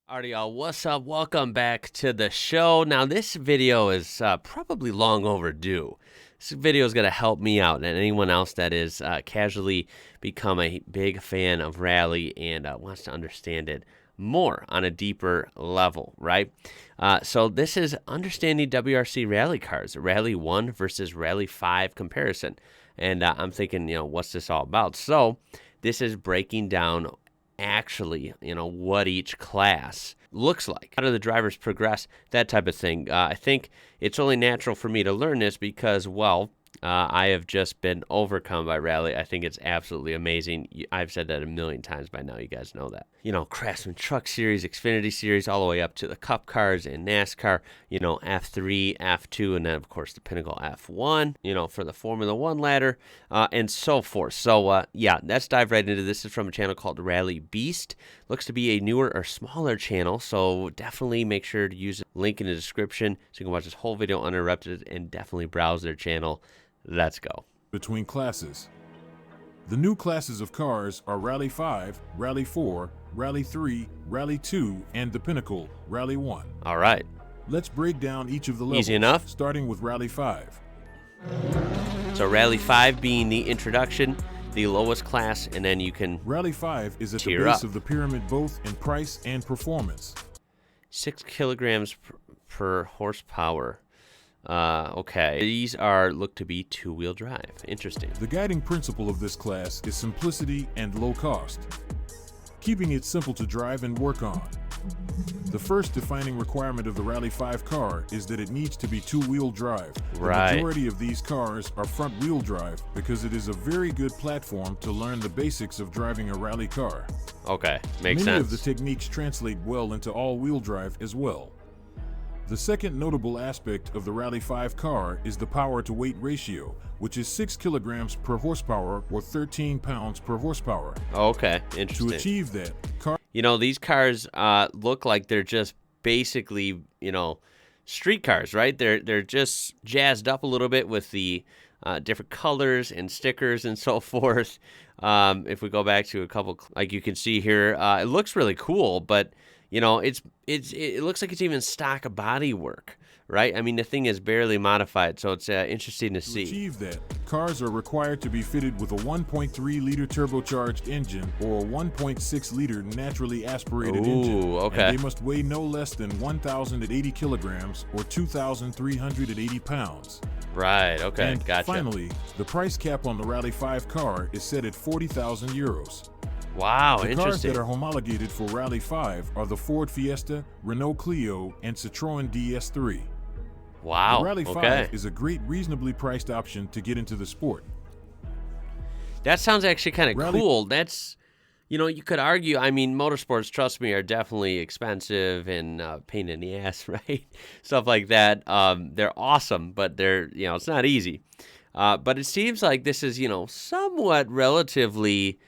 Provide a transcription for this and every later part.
Alrighty, y'all, what's up? Welcome back to the show. Now, this video is probably long overdue. This video is going to help me out and anyone else that is casually become a big fan of rally and wants to understand it more on a deeper level, right? So this is understanding WRC rally cars, Rally 1 versus Rally 5 comparison. And I'm thinking, what's this all about? So this is breaking down actually, what each class looks like. How do the drivers progress? That type of thing. I think it's only natural for me to learn this because, well, I have just been overcome by rally. I think it's absolutely amazing. I've said that a million times by now. You guys know that. Craftsman Truck Series, Xfinity Series, all the way up to the Cup cars in NASCAR, F3, F2, and then, of course, the Pinnacle F1, for the Formula One ladder, and so forth. So, yeah, let's dive right into this. This is from a channel called Rally Beast. Looks to be a newer or smaller channel, so definitely make sure to use the link in the description so you can watch this whole video uninterrupted and definitely browse their channel. Let's go. Between classes. The new classes of cars are Rally 5, Rally 4, Rally 3, Rally 2, and the Pinnacle, Rally 1. All right. Let's break down each of the levels. Easy enough. Starting with Rally 5. So Rally 5 being the introduction, the lowest class, and then you can Rally 5 is at the tier base up. of the pyramid both in price and performance. 6 kilograms per horsepower. Okay. These look to be two-wheel drive. Interesting. The guiding principle of this class is simplicity and low cost, keeping it simple to drive and work on. The first defining requirement of the Rally 5 car is that it needs to be two-wheel drive. Right. The majority of these cars are front-wheel drive because it is a very good platform to learn the basics of driving a rally car. Okay, makes Many sense. of the techniques translate well into all-wheel drive as well. The second notable aspect of the Rally 5 car is the power-to-weight ratio, which is 6 kilograms per horsepower or 13 pounds per horsepower. Okay, interesting. To achieve that, these cars look like they're just basically, street cars, right? They're just jazzed up a little bit with the different colors and stickers and so forth. If we go back to a couple, like you can see here, it looks really cool, but it looks like it's even stock body work, right? I mean, the thing is barely modified, so it's interesting to see. To achieve that, cars are required to be fitted with a 1.3-liter turbocharged engine or a 1.6-liter naturally aspirated engine. Okay. And they must weigh no less than 1,080 kilograms or 2,380 pounds. Right, okay, And gotcha. finally, the price cap on the Rally 5 car is set at 40,000 euros. Wow, The cars interesting. that are homologated for Rally 5 are the Ford Fiesta, Renault Clio, and Citroën DS3. Wow, The Rally 5 okay. is a great, reasonably priced option to get into the sport. That sounds actually kind of Rally- cool. That's, you could argue, I mean, motorsports, trust me, are definitely expensive and pain in the ass, right? Stuff like that. They're awesome, but they're, it's not easy. But it seems like this is, somewhat relatively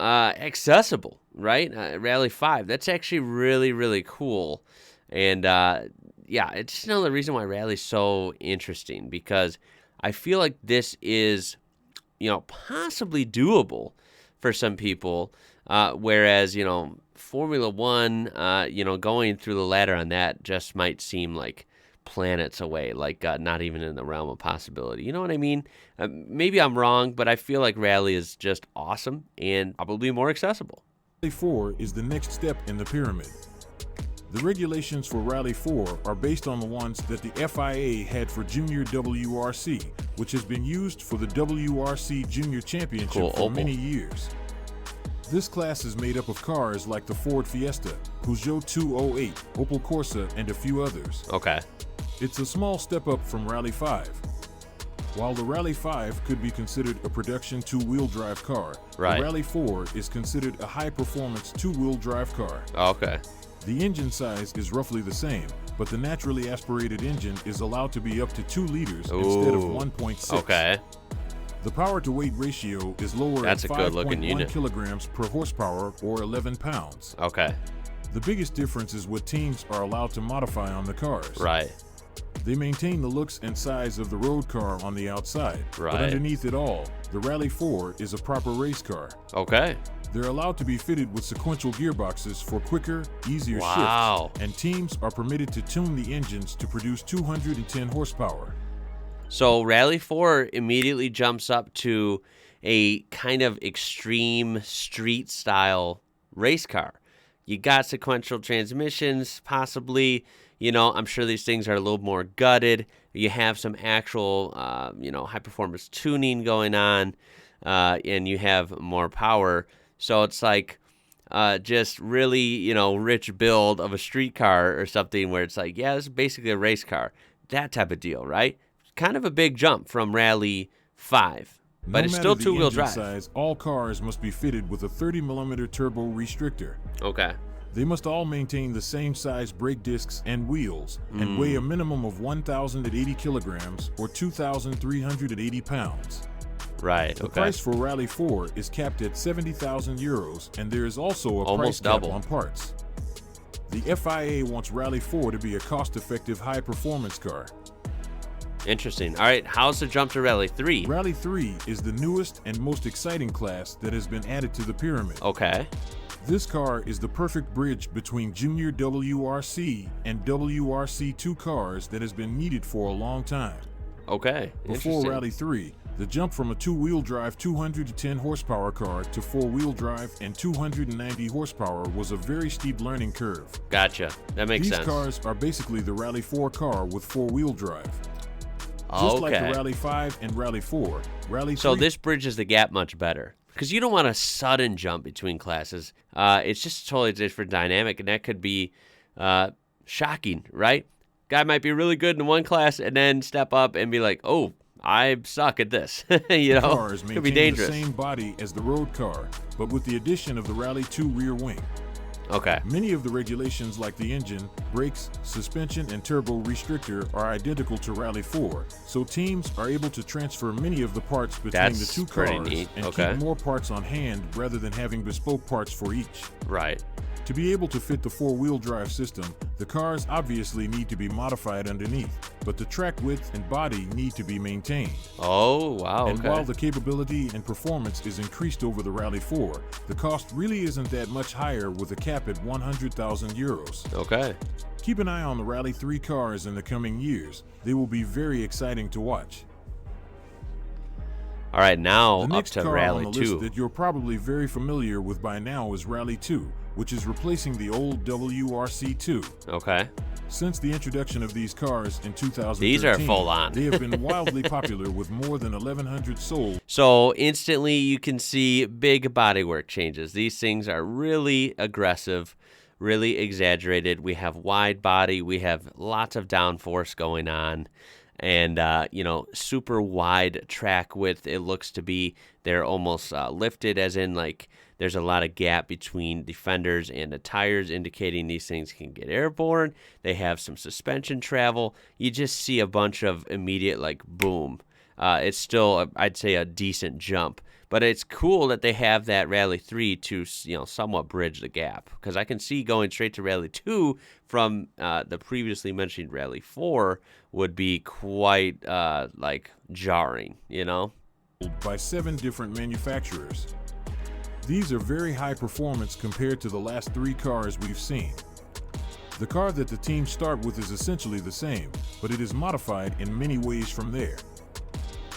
accessible, right? Rally 5, that's actually really, really cool. And yeah, it's just another reason why rally's so interesting, because I feel like this is, possibly doable for some people, whereas, Formula One, going through the ladder on that just might seem like planets away, like not even in the realm of possibility. You know what I mean? Maybe I'm wrong, but I feel like rally is just awesome and probably more accessible. Rally 4 is the next step in the pyramid. The regulations for Rally 4 are based on the ones that the FIA had for Junior WRC, which has been used for the WRC Junior Championship Cool, for Opel. many years. This class is made up of cars like the Ford Fiesta, Peugeot 208, Opel Corsa, and a few others. Okay. It's a small step up from Rally 5. While the Rally 5 could be considered a production two-wheel drive car, Right. the Rally 4 is considered a high-performance two-wheel drive car. Okay. The engine size is roughly the same, but the naturally aspirated engine is allowed to be up to 2 liters instead of 1.6. Okay. The power-to-weight ratio is lower That's at a good-looking 5.1 unit. kilograms per horsepower or 11 pounds. Okay. The biggest difference is what teams are allowed to modify on the cars. Right. They maintain the looks and size of the road car on the outside, Right. but underneath it all, the Rally 4 is a proper race car. Okay. They're allowed to be fitted with sequential gearboxes for quicker, easier Wow. shifts, and teams are permitted to tune the engines to produce 210 horsepower. So Rally 4 immediately jumps up to a kind of extreme street style race car. You got sequential transmissions, possibly. I'm sure these things are a little more gutted. You have some actual, high performance tuning going on, and you have more power. So it's like just really, rich build of a street car or something where it's like, yeah, this is basically a race car. That type of deal, right? Kind of a big jump from Rally 5. But it's still two-wheel drive. Size, all cars must be fitted with a 30mm turbo restrictor. Okay. They must all maintain the same size brake discs and wheels and weigh a minimum of 1,080 kilograms or 2,380 pounds. Right, The price for Rally 4 is capped at €70,000, and there is also a Almost price cap double on parts. The FIA wants Rally 4 to be a cost-effective, high-performance car. Interesting. All right, how's the jump to Rally 3? Rally 3 is the newest and most exciting class that has been added to the pyramid. Okay. This car is the perfect bridge between junior WRC and WRC2 cars that has been needed for a long time. Okay. Before Rally 3, the jump from a two-wheel drive 210 horsepower car to four-wheel drive and 290 horsepower was a very steep learning curve. Gotcha. That makes sense. These cars are basically the Rally 4 car with four-wheel drive. Just like the Rally 5 and Rally 4, Rally 3... So this bridges the gap much better. Because you don't want a sudden jump between classes. It's just a totally different dynamic, and that could be shocking, right? Guy might be really good in one class and then step up and be like, oh, I suck at this. Cars could be dangerous. The same body as the road car, but with the addition of the Rally 2 rear wing. Okay. Many of the regulations like the engine, brakes, suspension, and turbo restrictor are identical to Rally 4, so teams are able to transfer many of the parts between the two cars and keep more parts on hand rather than having bespoke parts for each. Right. To be able to fit the four-wheel drive system, the cars obviously need to be modified underneath, but the track width and body need to be maintained. Oh, wow, And while the capability and performance is increased over the Rally 4, the cost really isn't that much higher with a cap at €100,000. Okay. Keep an eye on the Rally 3 cars in the coming years. They will be very exciting to watch. All right, now the up to Rally 2. The list that you're probably very familiar with by now is Rally 2, which is replacing the old WRC2. Okay. Since the introduction of these cars in 2013, these are full on. They have been wildly popular with more than 1,100 sold. So instantly you can see big bodywork changes. These things are really aggressive, really exaggerated. We have wide body. We have lots of downforce going on. And, super wide track width. It looks to be they're almost lifted, as in like there's a lot of gap between the fenders and the tires, indicating these things can get airborne. They have some suspension travel. You just see a bunch of immediate like boom. It's still, I'd say, a decent jump. But it's cool that they have that Rally 3 to, somewhat bridge the gap. Because I can see going straight to Rally 2 from the previously mentioned Rally 4 would be quite, jarring, By 7 different manufacturers. These are very high performance compared to the last 3 cars we've seen. The car that the teams start with is essentially the same, but it is modified in many ways from there.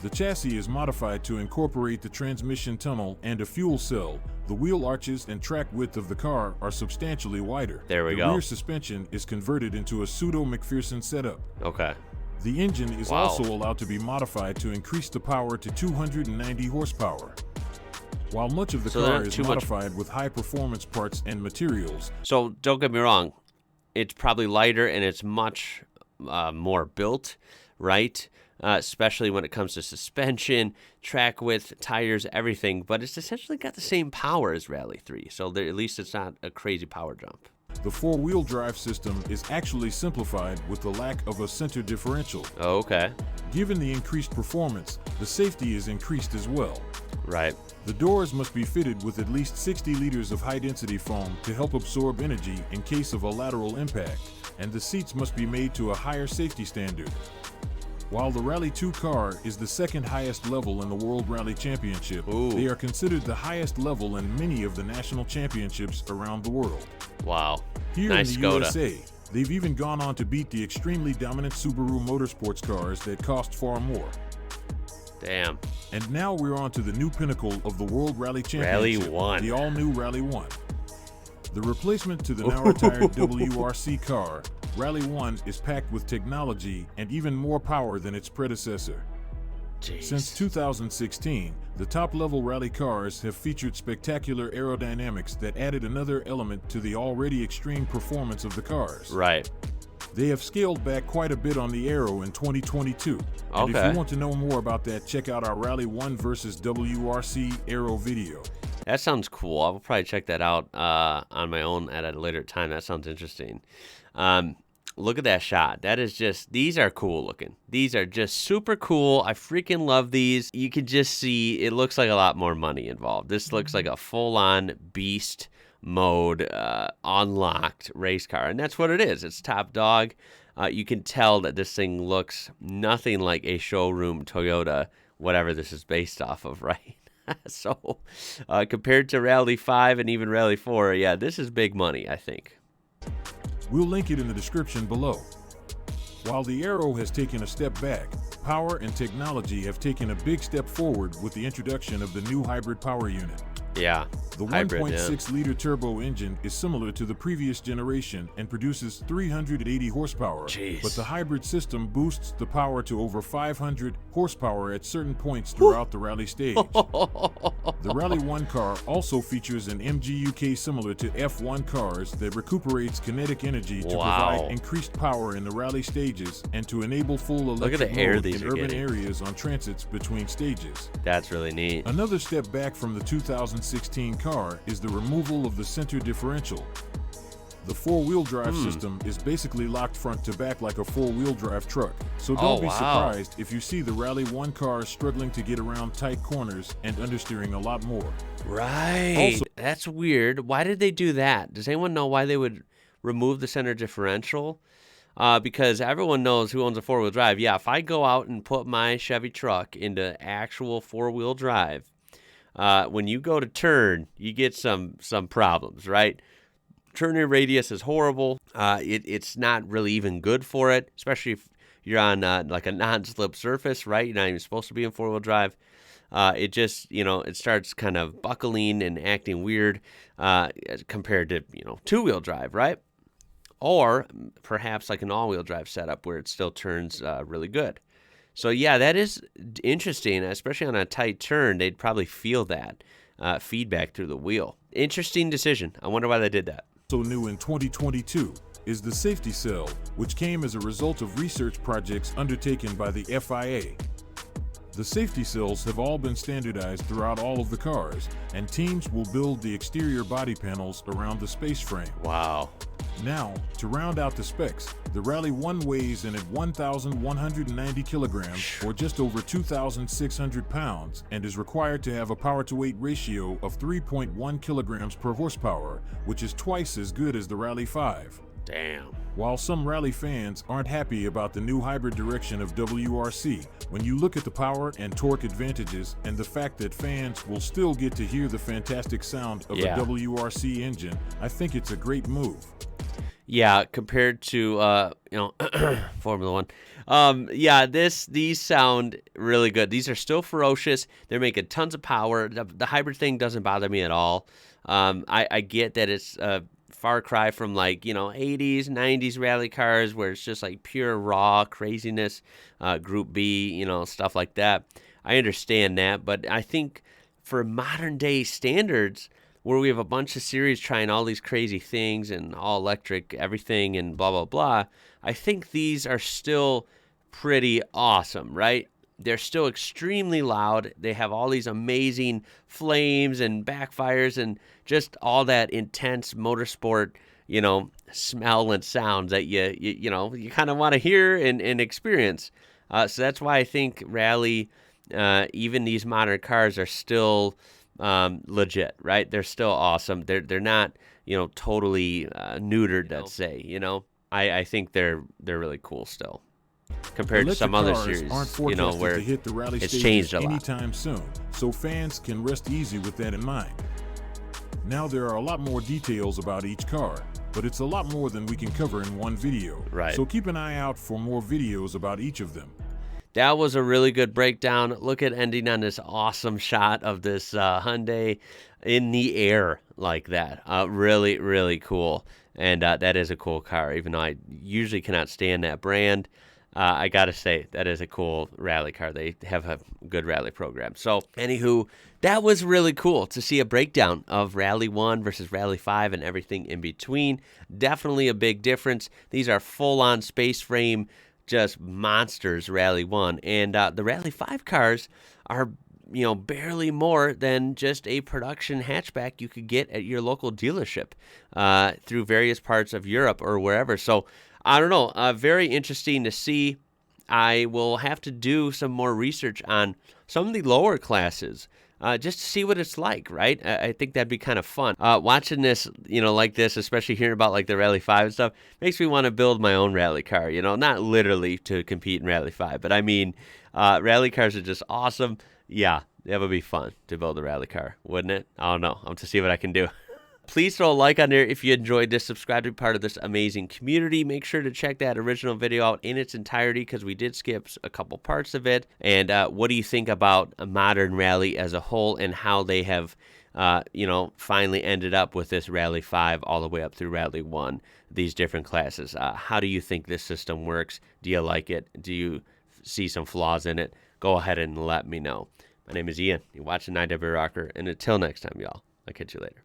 The chassis is modified to incorporate the transmission tunnel and a fuel cell. The wheel arches and track width of the car are substantially wider. There we go. The rear suspension is converted into a pseudo-McPherson setup. Okay. The engine is also allowed to be modified to increase the power to 290 horsepower. While much of the car is modified with high-performance parts and materials. So don't get me wrong, it's probably lighter and it's much more built, right? Especially when it comes to suspension, track width, tires, everything. But it's essentially got the same power as Rally 3, so at least it's not a crazy power jump. The four-wheel drive system is actually simplified with the lack of a center differential. Okay. Given the increased performance, the safety is increased as well. Right. The doors must be fitted with at least 60 liters of high-density foam to help absorb energy in case of a lateral impact, and the seats must be made to a higher safety standard. While the Rally 2 car is the second highest level in the World Rally Championship, Ooh. they are considered the highest level in many of the national championships around the world. Wow. Here Nice in the Skoda. USA, they've even gone on to beat the extremely dominant Subaru Motorsports cars that cost far more. Damn. And now we're on to the new pinnacle of the World Rally Championship, Rally 1. the all-new Rally 1. The replacement to the now retired WRC car, Rally 1 is packed with technology and even more power than its predecessor. Jeez. Since 2016, the top-level rally cars have featured spectacular aerodynamics that added another element to the already extreme performance of the cars. Right. They have scaled back quite a bit on the aero in 2022. And if Okay. you want to know more about that, check out our Rally 1 versus WRC aero video. That sounds cool. I'll probably check that out on my own at a later time. That sounds interesting. Look at that shot. That is just, these are cool looking. These are just super cool. I freaking love these. You can just see, it looks like a lot more money involved. This looks like a full-on beast mode unlocked race car. And that's what it is. It's top dog. You can tell that this thing looks nothing like a showroom Toyota, whatever this is based off of, right? So compared to Rally 5 and even Rally 4, yeah, this is big money, I think. We'll link it in the description below. While the aero has taken a step back, power and technology have taken a big step forward with the introduction of the new hybrid power unit. Yeah, The hybrid, 1.6-liter turbo engine is similar to the previous generation and produces 380 horsepower, Jeez. but the hybrid system boosts the power to over 500 horsepower at certain points throughout the rally stage. The Rally 1 car also features an MGUK similar to F1 cars that recuperates kinetic energy to Wow. provide increased power in the rally stages and to enable full Look at electric the air mode these in are urban getting. areas on transits between stages. That's really neat. Another step back from the 2016 car is the removal of the center differential. The four-wheel drive system is basically locked front to back like a four-wheel drive truck, so don't be wow. surprised if you see the Rally 1 cars struggling to get around tight corners and understeering a lot more. Right. Also- That's weird. Why did they do that? Does anyone know why they would remove the center differential? Because everyone knows who owns a four-wheel drive. Yeah, if I go out and put my Chevy truck into actual four-wheel drive, when you go to turn, you get some problems, right? Turning radius is horrible. It's not really even good for it, especially if you're on like a non-slip surface, right? You're not even supposed to be in four-wheel drive. It just, it starts kind of buckling and acting weird compared to, two-wheel drive, right? Or perhaps like an all-wheel drive setup where it still turns really good. So, yeah, that is interesting, especially on a tight turn. They'd probably feel that feedback through the wheel. Interesting decision. I wonder why they did that. Also new in 2022 is the safety cell, which came as a result of research projects undertaken by the FIA. The safety cells have all been standardized throughout all of the cars, and teams will build the exterior body panels around the space frame. Wow. Now, to round out the specs, the Rally 1 weighs in at 1,190 kilograms, or just over 2,600 pounds, and is required to have a power-to-weight ratio of 3.1 kilograms per horsepower, which is twice as good as the Rally 5. Damn. While some Rally fans aren't happy about the new hybrid direction of WRC, when you look at the power and torque advantages and the fact that fans will still get to hear the fantastic sound of Yeah. a WRC engine, I think it's a great move. Yeah, compared to Formula One. Yeah, these sound really good. These are still ferocious. They're making tons of power. The hybrid thing doesn't bother me at all. I get that it's a far cry from 80s, 90s rally cars where it's just like pure raw craziness, Group B, stuff like that. I understand that, but I think for modern day standards, where we have a bunch of series trying all these crazy things and all electric everything and blah, blah, blah, I think these are still pretty awesome, right? They're still extremely loud. They have all these amazing flames and backfires and just all that intense motorsport, smell and sounds that you kind of want to hear and experience. So that's why I think Rally, even these modern cars are still legit, right? They're still awesome. They're not, totally neutered, let's say, I think they're really cool still. compared to Electric some other cars series, aren't you know, forecasted where to hit the rally it's stages changed a lot. anytime soon, so fans can rest easy with that in mind. Now there are a lot more details about each car, but it's a lot more than we can cover in one video. Right. So keep an eye out for more videos about each of them. That was a really good breakdown. Look at ending on this awesome shot of this Hyundai in the air like that. Really, really cool. And that is a cool car, even though I usually cannot stand that brand. I got to say, that is a cool rally car. They have a good rally program. So, anywho, that was really cool to see a breakdown of Rally 1 versus Rally 5 and everything in between. Definitely a big difference. These are full-on space frame, just monsters, Rally 1. And the Rally 5 cars are, you know, barely more than just a production hatchback you could get at your local dealership through various parts of Europe or wherever. So, I don't know. Very interesting to see. I will have to do some more research on some of the lower classes just to see what it's like, right? I think that'd be kind of fun. Watching this, you know, like this, especially hearing about like the Rally 5 and stuff, makes me want to build my own rally car, you know, not literally to compete in Rally 5, but I mean, rally cars are just awesome. Yeah, that would be fun to build a rally car, wouldn't it? I don't know. I'm to see what I can do. Please throw a like on there if you enjoyed this. Subscribe to be part of this amazing community. Make sure to check that original video out in its entirety because we did skip a couple parts of it. And what do you think about a modern rally as a whole and how they have, you know, finally ended up with this Rally 5 all the way up through Rally 1, these different classes? How do you think this system works? Do you like it? Do you see some flaws in it? Go ahead and let me know. My name is Ian. You're watching IWrocker. And until next time, y'all, I'll catch you later.